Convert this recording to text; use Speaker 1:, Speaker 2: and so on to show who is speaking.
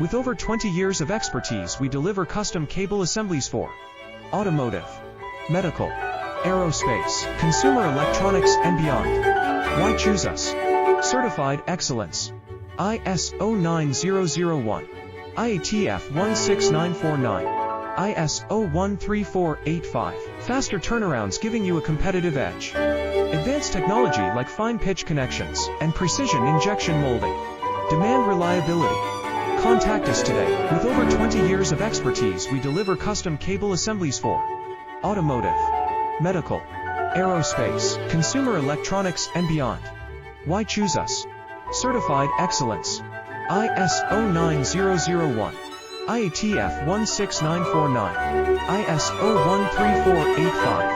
Speaker 1: With over 20 years of expertise, we deliver custom cable assemblies for automotive, medical, aerospace, consumer electronics, and beyond. Why choose us? Certified excellence. ISO 9001, IATF 16949, ISO 13485. Faster turnarounds giving you a competitive edge. Advanced technology like fine pitch connections and precision injection molding. Demand reliability. Contact us today. With over 20 years of expertise, we deliver custom cable assemblies for automotive, medical, aerospace, consumer electronics, and beyond. Why choose us? Certified excellence. ISO 9001, IATF 16949, ISO 13485.